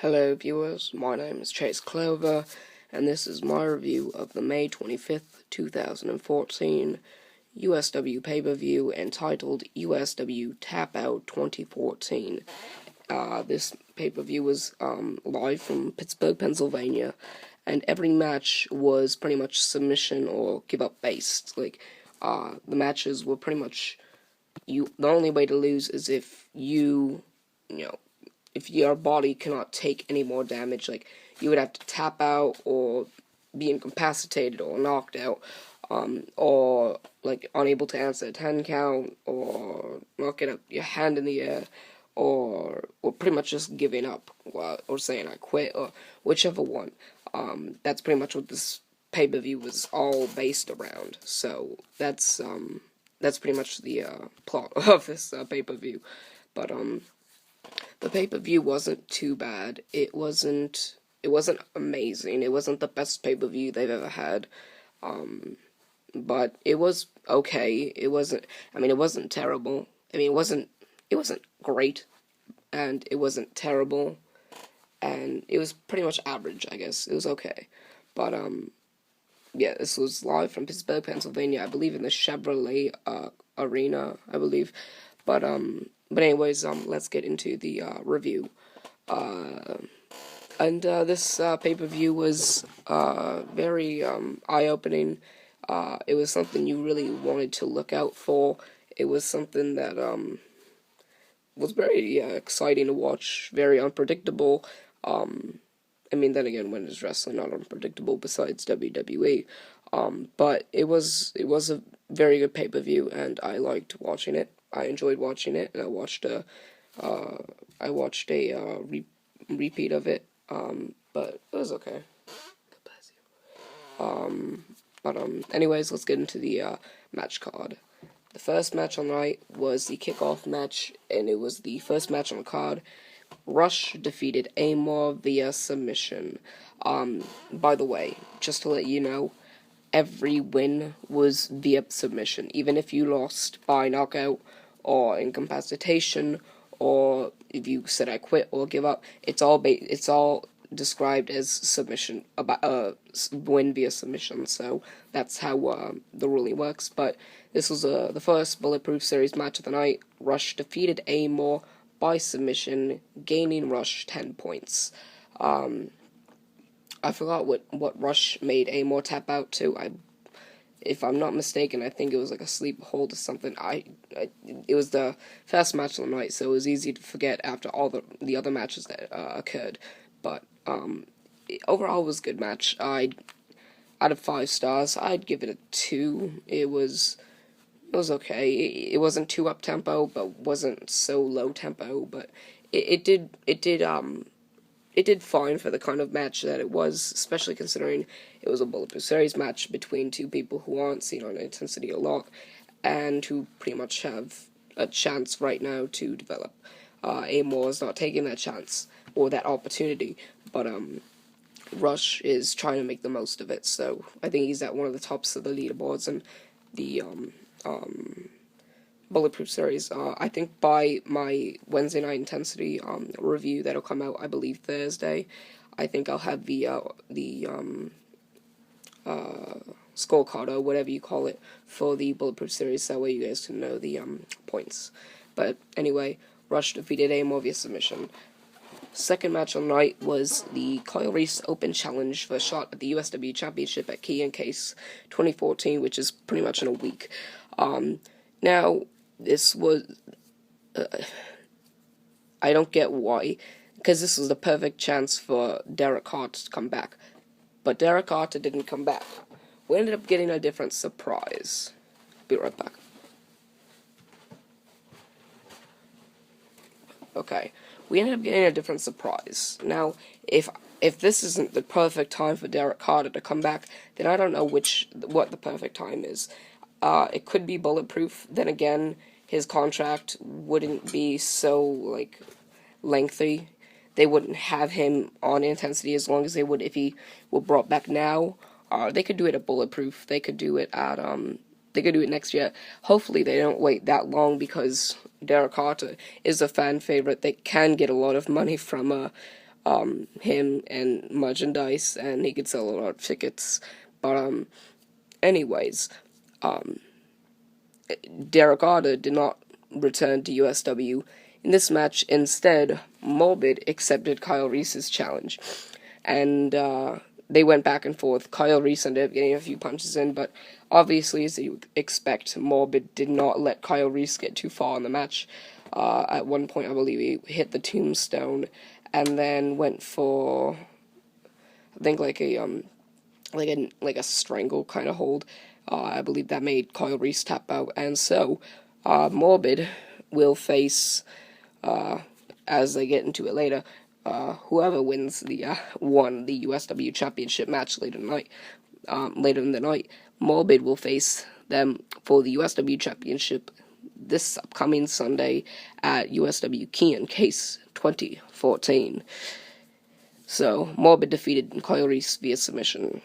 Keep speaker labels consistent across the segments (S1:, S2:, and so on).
S1: Hello viewers, my name is Chase Clover, and this is my review of the May 25th, 2014 USW pay-per-view entitled USW TapOUT 2014. This pay-per-view was live from Pittsburgh, Pennsylvania, and every match was pretty much submission or give-up based. The matches were pretty much, the only way to lose is if if your body cannot take any more damage, like you would have to tap out or be incapacitated or knocked out, or like unable to answer a 10 count, or not get your hand in the air, or pretty much just giving up, or saying I quit, or whichever one. That's pretty much what this pay-per-view was all based around. So that's pretty much the plot of this pay-per-view. But the pay-per-view wasn't too bad. It wasn't amazing. It wasn't the best pay-per-view they've ever had. But it was okay. It wasn't terrible. It wasn't great, and it wasn't terrible, and it was pretty much average, I guess. It was okay. But yeah, this was live from Pittsburgh, Pennsylvania, I believe in the Chevrolet Arena, I believe. But anyways, let's get into the review. This pay-per-view was very eye-opening. It was something you really wanted to look out for. It was something that was very exciting to watch, very unpredictable. Then again, when is wrestling not unpredictable besides WWE? But it was a very good pay-per-view, and I liked watching it. I enjoyed watching it, and I watched a repeat of it. But it was okay. Anyways, let's get into the match card. The first match on the night was the kickoff match, and it was the first match on the card. Rush defeated Amor via submission. By the way, just to let you know, every win was via submission. Even if you lost by knockout or incapacitation, or if you said I quit or give up, it's all described as submission, win via submission. So that's how the ruling works. But this was the first Bulletproof Series match of the night. Rush defeated Amor by submission, gaining Rush 10 points. I forgot what Rush made Amor tap out to. If I'm not mistaken, I think it was like a sleep hold or something. It was the first match of the night, so it was easy to forget after all the other matches that occurred. But overall, it was a good match. Out of 5 stars, I'd give it a 2. It was okay. It wasn't too up tempo, but wasn't so low tempo. But it did fine for the kind of match that it was, especially considering it was a Bulletproof Series match between two people who aren't seen on Intensity a lot, and who pretty much have a chance right now to develop. Amor is not taking that chance, or that opportunity, but Rush is trying to make the most of it, so I think he's at one of the tops of the leaderboards, and the Bulletproof Series. I think by my Wednesday night Intensity review that'll come out, I believe Thursday, I think I'll have the scorecard, or whatever you call it, for the Bulletproof Series. That way you guys can know the points. But anyway, Rush defeated Amor via submission. Second match on the night was the Kyle Reese Open Challenge for a shot at the USW Championship at Key and Case 2014, which is pretty much in a week. Now, this was, I don't get why, because this was the perfect chance for Derek Carter to come back, but Derek Carter didn't come back. We ended up getting a different surprise. Be right back. Okay, we ended up getting a different surprise. Now, if this isn't the perfect time for Derek Carter to come back, then I don't know what the perfect time is. It could be Bulletproof. Then again, his contract wouldn't be so lengthy. They wouldn't have him on Intensity as long as they would if he were brought back now. They could do it at Bulletproof. They could do it at They could do it next year. Hopefully they don't wait that long, because Derek Carter is a fan favorite. They can get a lot of money from him and merchandise, and he could sell a lot of tickets. But anyways, Derek Carter did not return to USW in this match. Instead, Morbid accepted Kyle Reese's challenge, and they went back and forth. Kyle Reese ended up getting a few punches in, but obviously, as you would expect, Morbid did not let Kyle Reese get too far in the match. At one point, I believe he hit the tombstone, and then went for, I think, like a strangle kind of hold. I believe that made Kyle Reese tap out, and so Morbid will face, as I get into it later, whoever wins the USW Championship match later in the night, Morbid will face them for the USW Championship this upcoming Sunday at USW Key and Case 2014. So, Morbid defeated Kyle Reese via submission.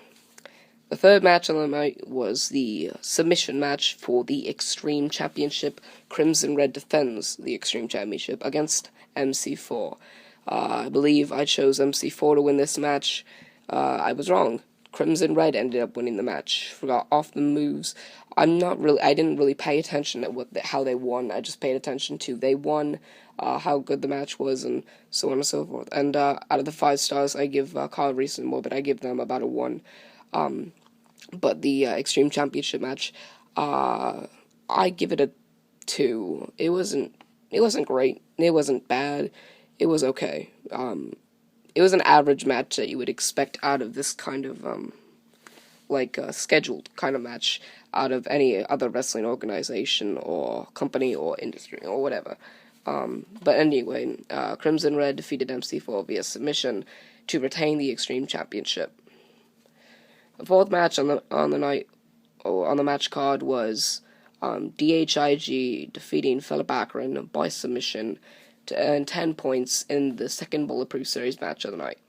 S1: The third match on the night was the submission match for the Extreme Championship. Crimson Red defends the Extreme Championship against MC4. I believe I chose MC4 to win this match. I was wrong. Crimson Red ended up winning the match. Forgot off the moves. I didn't really pay attention to how they won. I just paid attention to they won, how good the match was, and so on and so forth. And out of the 5 stars, I give Kyle Reese and Morbid, I give them about a 1. But the Extreme Championship match, I give it a 2. It wasn't great. It wasn't bad. It was okay. It was an average match that you would expect out of this kind of scheduled kind of match out of any other wrestling organization or company or industry or whatever. But anyway, Crimson Red defeated MC4 via submission to retain the Extreme Championship. The fourth match on the match card was DHIG defeating Philip Akron by submission to earn 10 points in the second Bulletproof Series match of the night.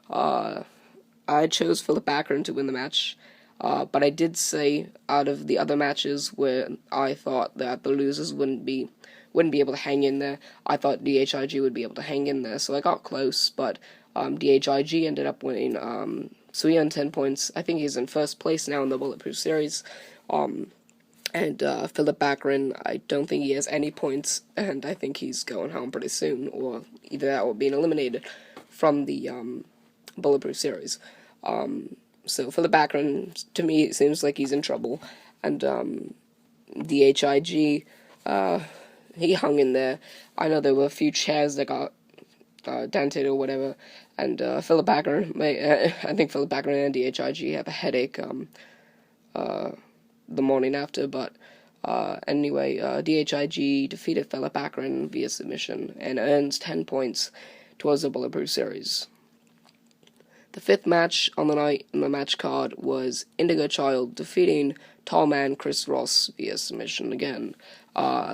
S1: I chose Philip Akron to win the match, but I did say out of the other matches where I thought that the losers wouldn't be able to hang in there, I thought DHIG would be able to hang in there, so I got close, but DHIG ended up winning. So he earned 10 points. I think he's in first place now in the Bulletproof Series. And Philip Akron, I don't think he has any points, and I think he's going home pretty soon, or either that or being eliminated from the Bulletproof Series. So Philip Akron, to me, it seems like he's in trouble, and DHIG, he hung in there. I know there were a few chairs that got dented or whatever, and Philip Akron, I think Philip Akron and DHIG have a headache the morning after, but anyway, DHIG defeated Philip Akron via submission and earns 10 points towards the Bulletproof Series. The fifth match on the night in the match card was Indigo Child defeating Tall Man Chris Ross via submission again.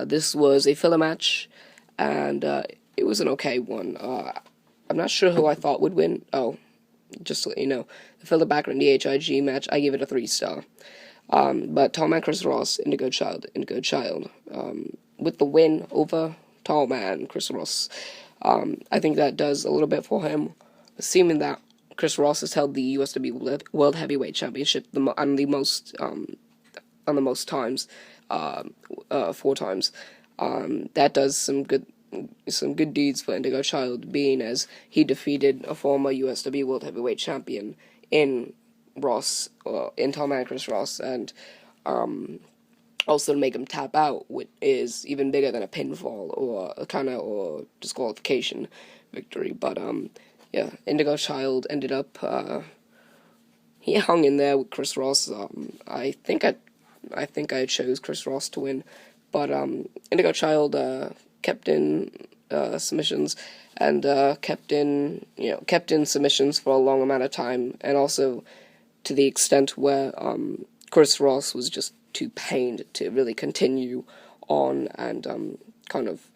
S1: This was a filler match, and it was an okay one. I'm not sure who I thought would win. Oh, just to let you know, the Philip Akron DHIG match, I give it a 3-star. But Tall Man Chris Ross, Indigo Child, with the win over Tall Man Chris Ross. I think that does a little bit for him, assuming that Chris Ross has held the USW World Heavyweight Championship on the most times, 4 times. That does some good deeds for Indigo Child, being as he defeated a former USW World Heavyweight Champion in Tall Man Chris Ross, and also to make him tap out, which is even bigger than a pinfall or disqualification victory. But yeah, Indigo Child ended up he hung in there with Chris Ross. I think I chose Chris Ross to win, but Indigo Child kept in submissions and kept in submissions for a long amount of time, and also to the extent where Chris Ross was just too pained to really continue on, and kind of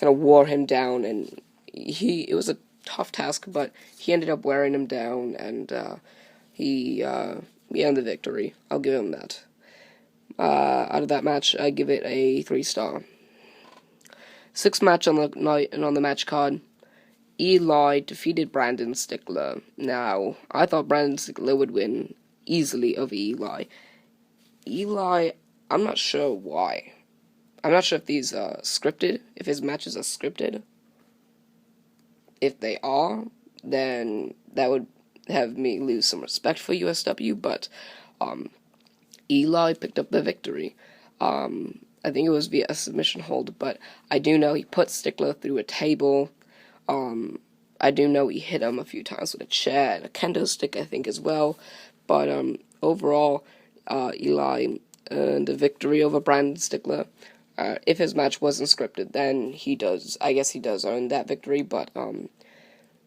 S1: wore him down, and it was a tough task, but he ended up wearing him down, and he earned the victory. I'll give him that. Out of that match, I give it a 3-star. Sixth match on the night and on the match card, Eli defeated Brandon Stickler. Now, I thought Brandon Stickler would win easily over Eli. Eli, I'm not sure why. I'm not sure if these are scripted, if his matches are scripted. If they are, then that would have me lose some respect for USW, but Eli picked up the victory. I think it was via a submission hold, but I do know he put Stickler through a table. I do know he hit him a few times with a chair and a kendo stick, I think, as well. But overall, Eli earned a victory over Brandon Stickler. If his match wasn't scripted, then I guess he does earn that victory, but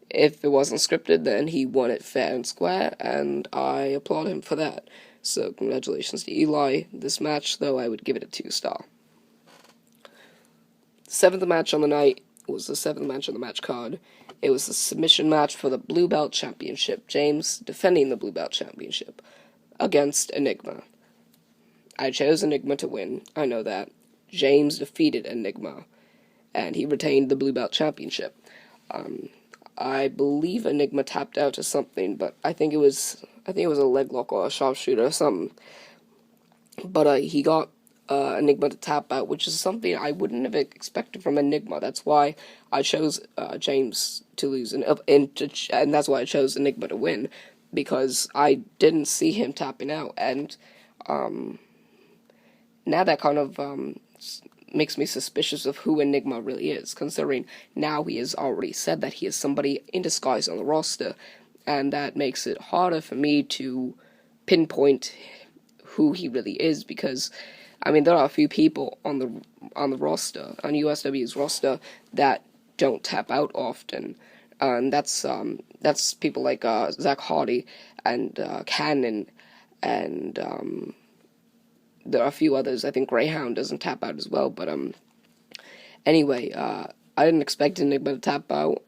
S1: if it wasn't scripted, then he won it fair and square, and I applaud him for that. So congratulations to Eli. This match, though, I would give it a 2-star. The seventh match on the night was the seventh match on the match card. It was a submission match for the Blue Belt Championship. James defending the Blue Belt Championship against Enigma. I chose Enigma to win, I know that. James defeated Enigma, and he retained the Blue Belt Championship. I believe Enigma tapped out to something, but I think it was a leg lock or a sharpshooter or something. But he got Enigma to tap out, which is something I wouldn't have expected from Enigma. That's why I chose James to lose, and that's why I chose Enigma to win, because I didn't see him tapping out, and now that kind of makes me suspicious of who Enigma really is, considering now he has already said that he is somebody in disguise on the roster, and that makes it harder for me to pinpoint who he really is, because, I mean, there are a few people on the roster, on USW's roster, that don't tap out often, and that's people like Zach Hardy and Cannon, and there are a few others. I think Greyhound doesn't tap out as well, but anyway, I didn't expect Enigma to tap out.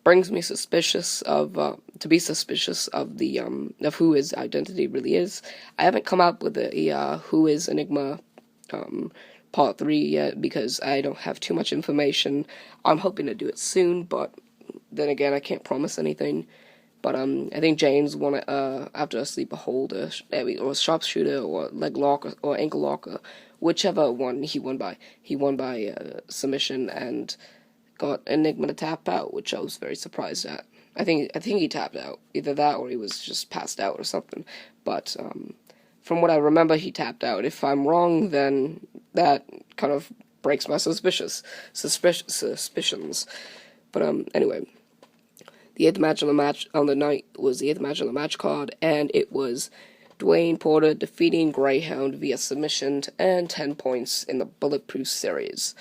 S1: Brings me to be suspicious of the of who his identity really is. I haven't come up with a who is Enigma part 3 yet, because I don't have too much information. I'm hoping to do it soon, but then again, I can't promise anything. But I think James won it after a sleeper hold, or a sharpshooter, or leg lock, or ankle lock, whichever one he won by. He won by submission and got Enigma to tap out, which I was very surprised at. I think he tapped out, either that or he was just passed out or something. But from what I remember, he tapped out. If I'm wrong, then that kind of breaks my suspicions. But anyway. The 8th match on the night was the 8th match on the match card, and it was Dwayne Porter defeating Greyhound via submission to earn 10 points in the Bulletproof Series.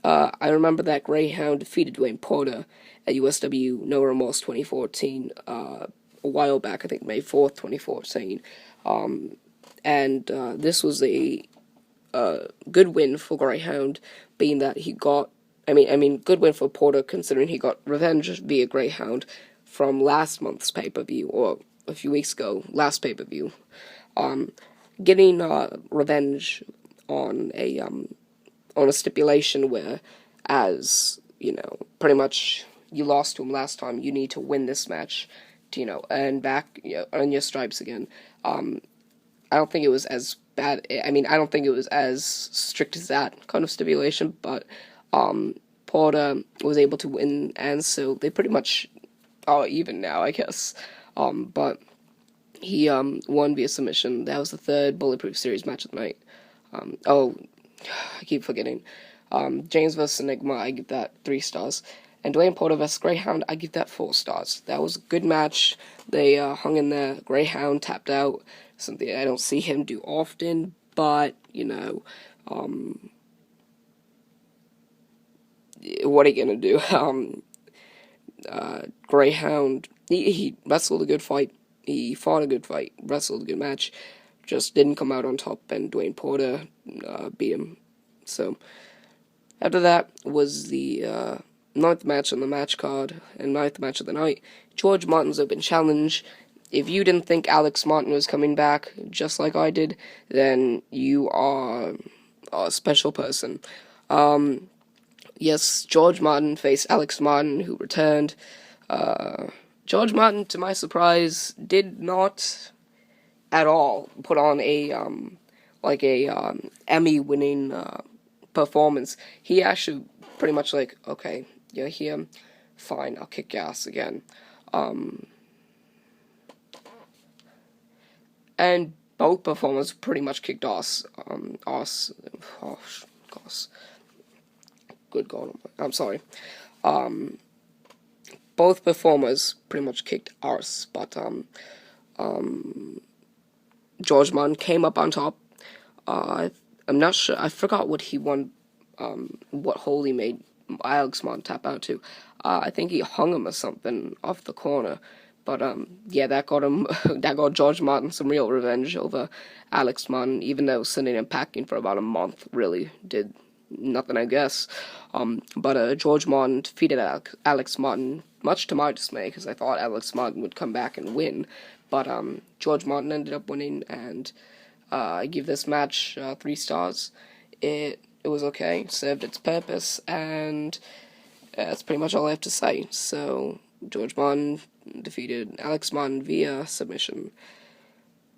S1: I remember that Greyhound defeated Dwayne Porter at USW No Remorse 2014, a while back, I think May 4th, 2014. And this was a good win for Greyhound, being that he got good win for Porter, considering he got revenge via Greyhound from last month's pay-per-view, or a few weeks ago, last pay-per-view. Getting revenge on a stipulation where, as, pretty much you lost to him last time, you need to win this match to, earn your stripes again. I don't think it was as bad. I don't think it was as strict as that kind of stipulation, but Porter was able to win, and so they pretty much are even now, I guess. But he won via submission. That was the 3rd Bulletproof Series match of the night. I keep forgetting. James vs. Enigma, I give that 3 stars. And Dwayne Porter vs. Greyhound, I give that 4 stars. That was a good match. They hung in there. Greyhound tapped out, something I don't see him do often, but, what are you gonna do? Greyhound, he wrestled a good fight. He fought a good fight, wrestled a good match, just didn't come out on top, and Dwayne Porter beat him. So, after that was the 9th match on the match card, and 9th match of the night, George Martin's Open Challenge. If you didn't think Alex Martin was coming back, just like I did, then you are a special person. Yes, George Martin faced Alex Martin, who returned. George Martin, to my surprise, did not at all put on a Emmy-winning performance. He actually pretty much like, okay, you're here, fine, I'll kick ass again. And both performers pretty much kicked ass. Good God, I'm sorry. Both performers pretty much kicked arse, but George Martin came up on top. I'm not sure. I forgot what he won. What hole he made Alex Martin tap out to. I think he hung him or something off the corner. But yeah, that got him. That got George Martin some real revenge over Alex Martin. Even though sitting and packing for about a month really did nothing, I guess. But George Martin defeated Alex Martin, much to my dismay, because I thought Alex Martin would come back and win. But George Martin ended up winning, and I give this match 3 stars. It was okay, served its purpose, and that's pretty much all I have to say. So George Martin defeated Alex Martin via submission.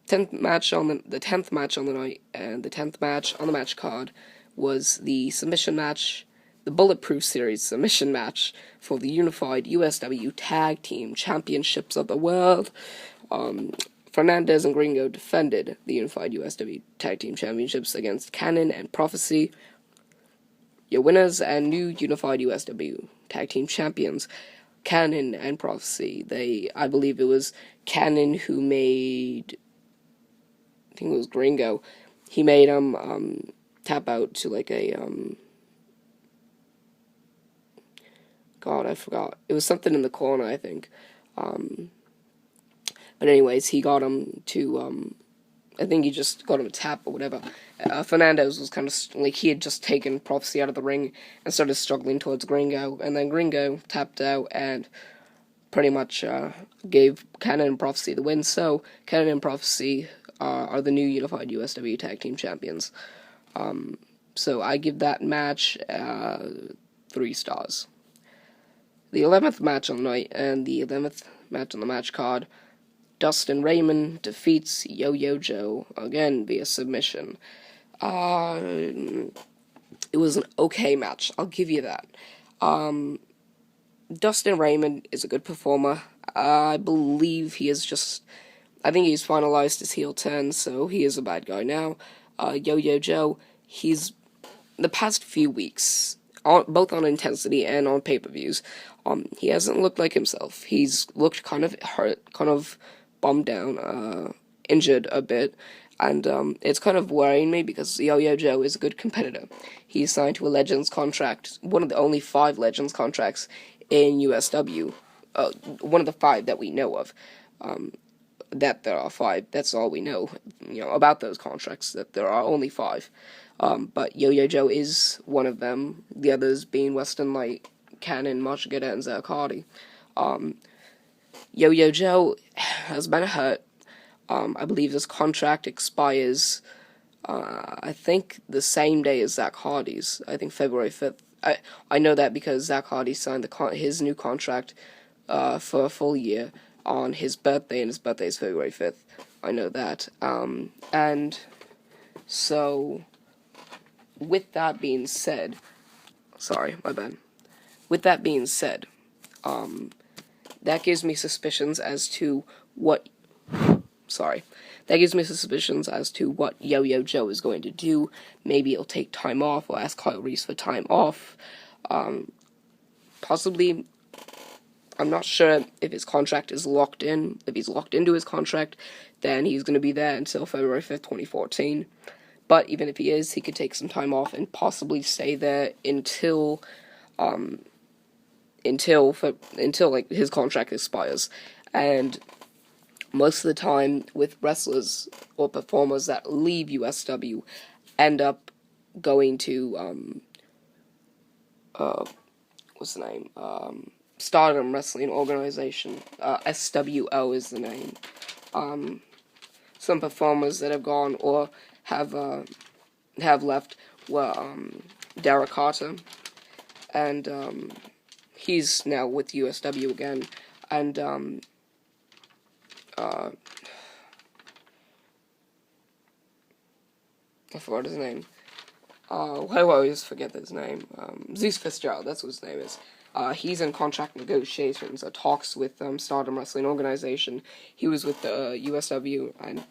S1: 10th match on the 10th match on the night, and the 10th match on the match card was the submission match, the Bulletproof Series submission match for the unified USW Tag Team Championships of the World. Fernandez and Gringo defended the unified USW Tag Team Championships against Cannon and Prophecy. Your winners and new unified USW Tag Team Champions, Cannon and Prophecy. I believe it was Cannon who made, I think it was Gringo. He made him tap out to like a God, I forgot. It was something in the corner, I think. But anyways, he got him to, I think he just got him a tap or whatever. Fernandez was kind of, like, he had just taken Prophecy out of the ring and started struggling towards Gringo. And then Gringo tapped out and pretty much gave Cannon and Prophecy the win. So, Cannon and Prophecy are the new unified USW Tag Team Champions. So, I give that match 3 stars. The 11th match on the night and the 11th match on the match card, Dustin Raymond defeats Yo-Yo Joe, again via submission. It was an okay match, I'll give you that. Dustin Raymond is a good performer. I believe I think he's finalized his heel turn, so he is a bad guy now. Yo-Yo Joe, the past few weeks, both on Intensity and on pay-per-views, he hasn't looked like himself. He's looked kind of hurt, kind of bummed down, injured a bit, and it's kind of worrying me because Yo-Yo Joe is a good competitor. He's signed to a Legends contract, one of the only 5 Legends contracts in USW, one of the 5 that we know of. That there are 5, that's all we know, about those contracts, that there are only 5. But Yo-Yo Joe is one of them, the others being Western Light, Cannon, Machigata, and Zach Hardy. Yo-Yo Joe has been hurt. I believe his contract expires, I think, the same day as Zach Hardy's. I think February 5th. I know that because Zach Hardy signed his new contract for a full year on his birthday, and his birthday is February 5th. I know that. And so, with that being said, sorry, my bad. With that being said, that gives me suspicions as to what Yo-Yo Joe is going to do. Maybe he'll take time off, or ask Kyle Reese for time off. Possibly, I'm not sure if his contract is locked in. If he's locked into his contract, then he's going to be there until February 5th, 2014. But even if he is, he could take some time off and possibly stay there until like his contract expires. And most of the time with wrestlers or performers that leave USW end up going to what's the name? Stardom Wrestling Organization. SWO is the name. Some performers that have gone or have left were Derek Carter, and he's now with USW again, and I forgot his name. Why do I always forget his name? Zeus Fitzgerald, that's what his name is. He's in contract negotiations, talks with Stardom Wrestling Organization. He was with the USW, and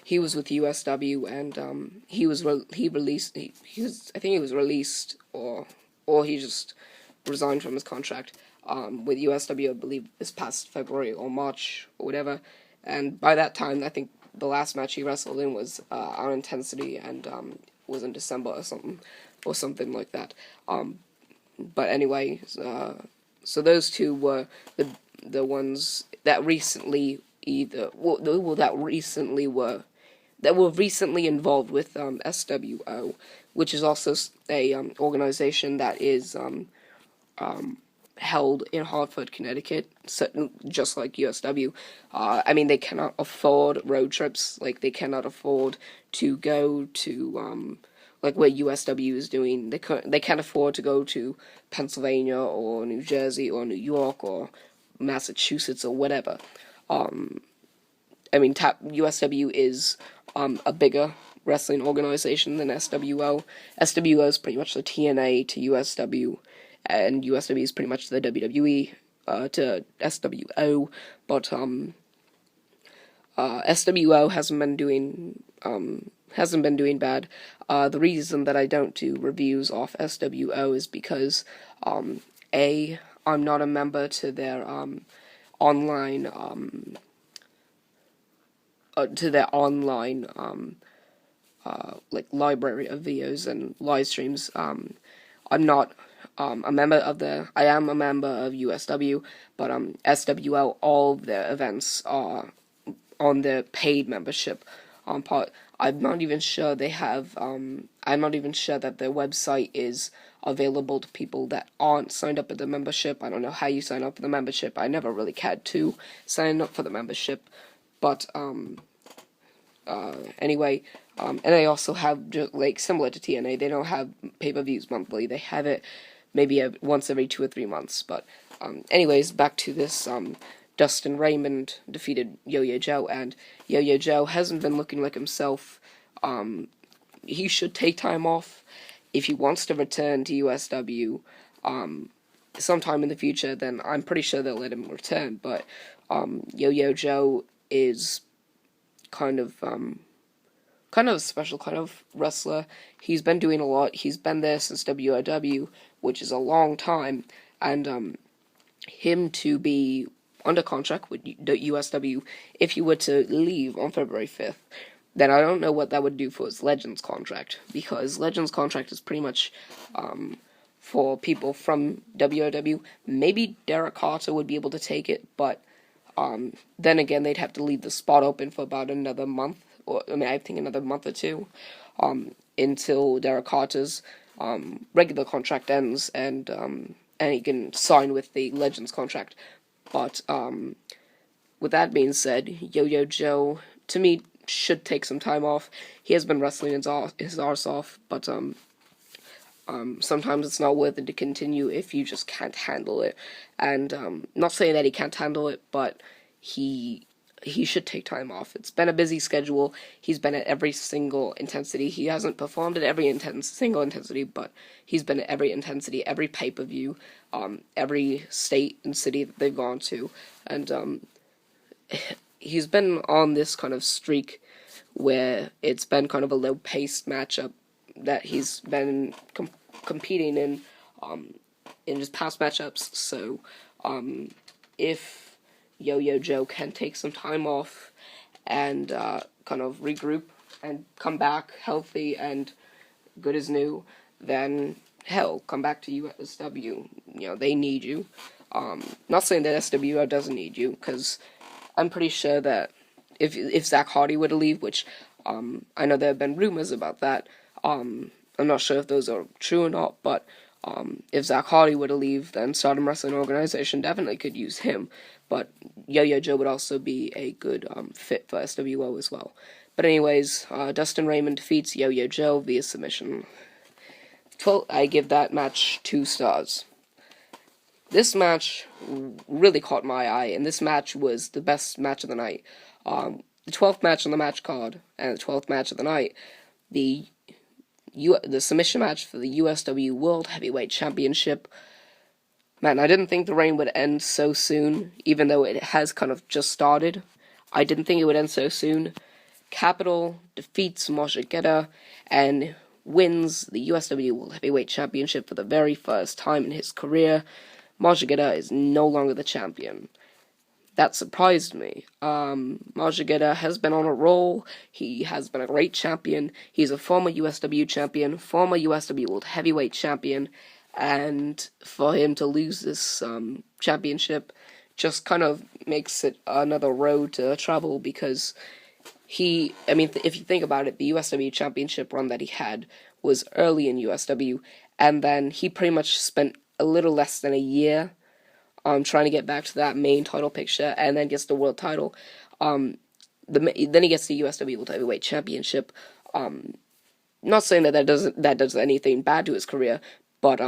S1: he was with USW, and he was released. I think he was released, or he just resigned from his contract with USW. I believe this past February or March or whatever. And by that time, I think the last match he wrestled in was on Intensity, and was in December or something like that. But anyway, so those two were the ones that recently were recently involved with SWO, which is also a organization that is held in Hartford, Connecticut, just like USW. I mean, they cannot afford road trips. Like, they cannot afford to go to like what USW is doing. They can't afford to go to Pennsylvania or New Jersey or New York or Massachusetts or whatever. I mean, USW is a bigger wrestling organization than SWO. SWO is pretty much the TNA to USW, and USW is pretty much the WWE to SWO. But SWO hasn't been doing bad. The reason that I don't do reviews off SWO is because I'm not a member to their online like library of videos and live streams. I'm not a member of I am a member of USW, but SWO, all of their events are on the paid membership part. I'm not even sure they have, I'm not even sure that their website is available to people that aren't signed up for the membership. I don't know how you sign up for the membership. I never really cared to sign up for the membership, but anyway, and they also have, just like, similar to TNA, they don't have pay-per-views monthly. They have it maybe once every 2 or 3 months. But anyways, back to this. Dustin Raymond defeated Yo-Yo Joe, and Yo-Yo Joe hasn't been looking like himself. He should take time off. If he wants to return to USW sometime in the future, then I'm pretty sure they'll let him return. But Yo-Yo Joe is kind of a special kind of wrestler. He's been doing a lot. He's been there since WOW, which is a long time, and him to be under contract with the USW, if he were to leave on February 5th, then I don't know what that would do for his Legends contract, because Legends contract is pretty much for people from WOW. Maybe Derek Carter would be able to take it, but then again, they'd have to leave the spot open for about another month, or I think another month or two, until Derek Carter's regular contract ends, and he can sign with the Legends contract. But with that being said, Yo-Yo Joe, to me, should take some time off. He has been wrestling his arse off, but sometimes it's not worth it to continue if you just can't handle it. And not saying that he can't handle it, but he should take time off. It's been a busy schedule. He's been at every single intensity. He hasn't performed at every single intensity, but he's been at every intensity, every pay-per-view, every state and city that they've gone to. And he's been on this kind of streak where it's been kind of a low-paced matchup that he's been competing in his past matchups. So if Yo-Yo Joe can take some time off and kind of regroup and come back healthy and good as new, then hell, come back to USW. You know, they need you. Not saying that SWO doesn't need you, because I'm pretty sure that if Zach Hardy were to leave, which I know there have been rumors about that, I'm not sure if those are true or not, but if Zach Hardy were to leave, then Stardom Wrestling Organization definitely could use him. But Yo-Yo Joe would also be a good fit for SWO as well. But anyways, Dustin Raymond defeats Yo-Yo Joe via submission. I give that match 2 stars. This match really caught my eye, and this match was the best match of the night. The 12th match on the match card, and the 12th match of the night, the the submission match for the USW World Heavyweight Championship. Man, I didn't think the reign would end so soon, even though it has kind of just started. I didn't think it would end so soon. Capital defeats Moshigeta and wins the USW World Heavyweight Championship for the very first time in his career. Moshigeta is no longer the champion. That surprised me. Moshigeta has been on a roll. He has been a great champion. He's a former USW champion, former USW World Heavyweight champion, and for him to lose this championship just kind of makes it another road to travel, because if you think about it, the USW championship run that he had was early in USW, and then he pretty much spent a little less than a year trying to get back to that main title picture, and then gets the world title. Then he gets the USW World Heavyweight Championship. Not saying that does anything bad to his career, but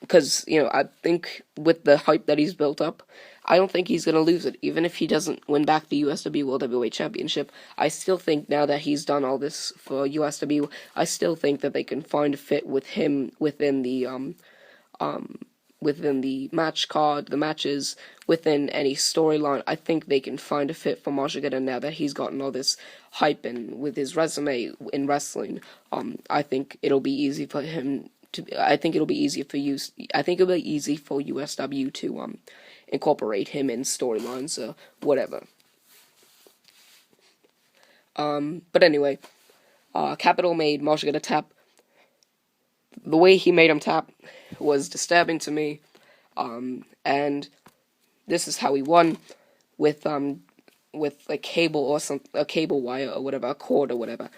S1: because I think with the hype that he's built up, I don't think he's gonna lose it. Even if he doesn't win back the USW World Heavyweight Championship, I still think now that he's done all this for USW, I still think that they can find a fit with him within the match card, the matches, within any storyline. I think they can find a fit for Moshigeta now that he's gotten all this hype, and with his resume in wrestling, I think it'll be easy for him to. I think it'll be easy for USW to incorporate him in storylines or whatever. But anyway, Capital made Moshigeta tap. The way he made him tap was disturbing to me, and this is how he won, with a cable or a cable wire or whatever, a cord or whatever,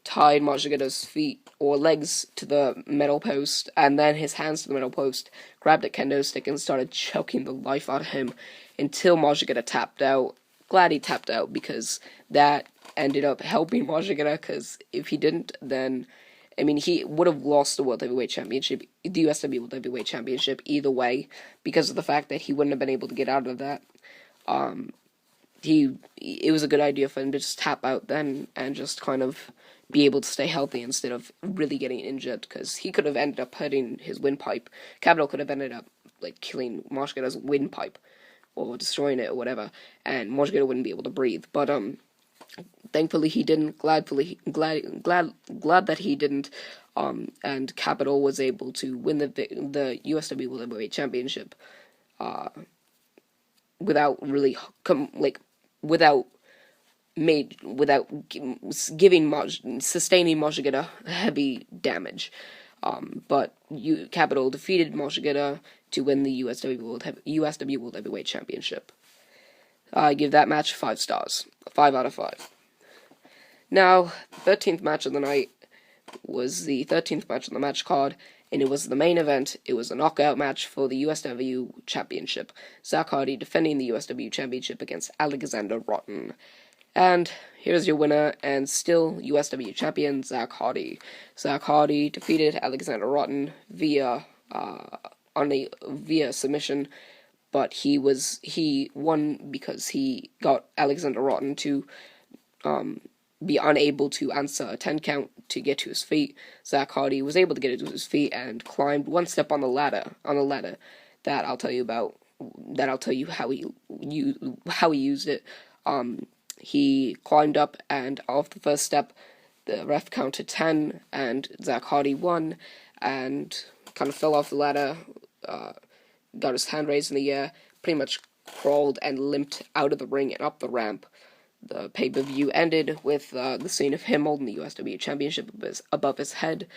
S1: tied Moshigeta's feet or legs to the metal post, and then his hands to the metal post, grabbed a kendo stick and started choking the life out of him until Moshigeta tapped out. Glad he tapped out, because that ended up helping Moshigeta, because if he didn't, then he would have lost the World Heavyweight Championship, the USW World Heavyweight Championship, either way, because of the fact that he wouldn't have been able to get out of that. It was a good idea for him to just tap out then, and just kind of be able to stay healthy instead of really getting injured, because he could have ended up hurting his windpipe. Capital could have ended up, killing Moshigeta's windpipe, or destroying it, or whatever, and Moshigeta wouldn't be able to breathe, but, thankfully he didn't. Glad that he didn't. And Capital was able to win the USW World Heavyweight Championship, without really sustaining Moshigeta heavy damage. But Capital defeated Moshigeta to win the USW World Heavyweight Championship. I give that match 5 stars. 5 out of 5. Now, the 13th match of the night was the 13th match on the match card, and it was the main event. It was a knockout match for the USW Championship. Zach Hardy defending the USW Championship against Alexander Rotten. And here's your winner, and still USW Champion, Zach Hardy. Zach Hardy defeated Alexander Rotten via submission, but he won because he got Alexander Rotten to be unable to answer a 10 count to get to his feet. Zach Hardy was able to get to his feet and climbed one step on the ladder. That I'll tell you about. That I'll tell you how he used it. He climbed up, and off the first step, the ref counted 10, and Zach Hardy won, and kind of fell off the ladder, got his hand raised in the air, pretty much crawled and limped out of the ring and up the ramp. The pay-per-view ended with the scene of him holding the USW Championship above his head.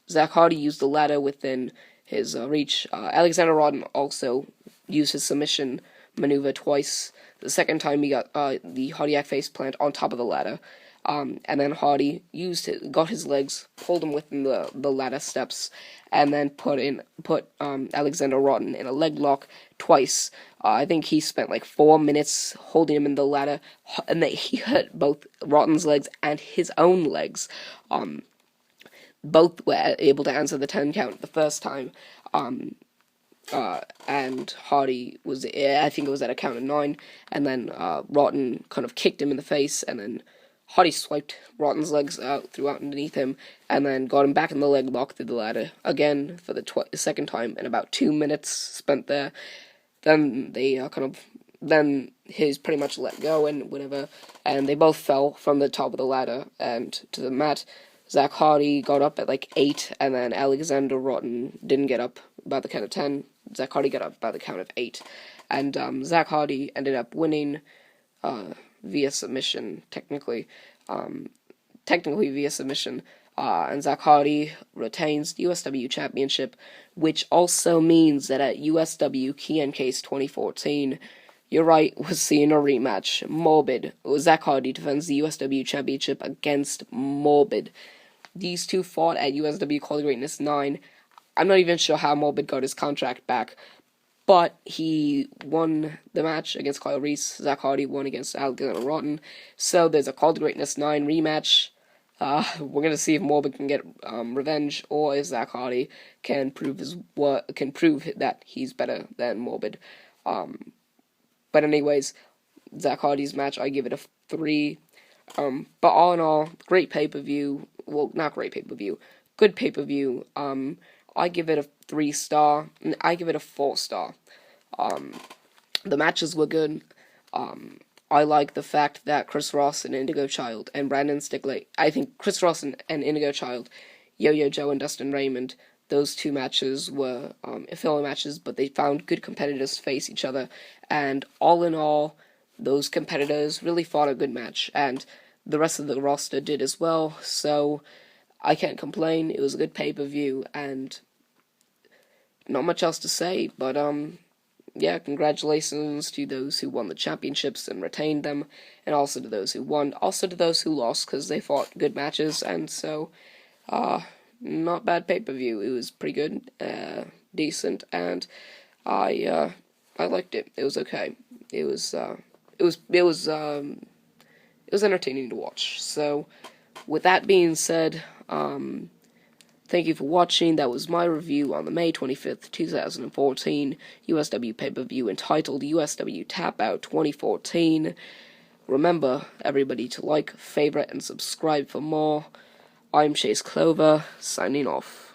S1: Zach Hardy used the ladder within his reach. Alexander Rotten also used his submission maneuver twice. The second time he got the Hardiac face plant on top of the ladder. And then Hardy got his legs, pulled him within the ladder steps, and then put Alexander Rotten in a leg lock twice. I think he spent 4 minutes holding him in the ladder, and he hurt both Rotten's legs and his own legs. both were able to answer the 10 count the first time. And Hardy was, I think it was at a count of 9, and then Rotten kind of kicked him in the face, and then Hardy swiped Rotten's legs out, threw out underneath him, and then got him back in the leg lock through the ladder again for the second time in about 2 minutes spent there. Then they then he's pretty much let go and whatever, and they both fell from the top of the ladder and to the mat. Zach Hardy got up at like 8, and then Alexander Rotten didn't get up by the count of 10. Zach Hardy got up by the count of 8. And Zach Hardy ended up winning via submission, technically via submission. And Zach Hardy retains the USW Championship, which also means that at USW Key and Case 2014, you're right, we're seeing a rematch. Morbid. Zach Hardy defends the USW Championship against Morbid. These two fought at USW Call of Greatness 9. I'm not even sure how Morbid got his contract back, but he won the match against Kyle Reese. Zach Hardy won against Alexander Rotten. So there's a Call of Greatness 9 rematch. We're going to see if Morbid can get revenge, or if Zach Hardy can prove that he's better than Morbid. But anyways, Zach Hardy's match, I give it a 3. But all in all, great pay-per-view. Well, not great pay-per-view. Good pay-per-view. I give it a 3-star. I give it a 4-star. The matches were good. I like the fact that Chris Ross and Indigo Child and Brandon Stickley, I think Chris Ross and Indigo Child, Yo-Yo Joe and Dustin Raymond, those two matches were filler matches, but they found good competitors to face each other. And all in all, those competitors really fought a good match, and the rest of the roster did as well, so I can't complain. It was a good pay-per-view, and not much else to say, but yeah, congratulations to those who won the championships and retained them, and also to those who won, also to those who lost, because they fought good matches, and so, not bad pay-per-view. It was pretty good, decent, and I liked it. It was okay. It was entertaining to watch. So, with that being said, thank you for watching. That was my review on the May 25th, 2014 USW pay-per-view entitled USW TapOUT 2014. Remember, everybody, to like, favorite, and subscribe for more. I'm Chase Clover, signing off.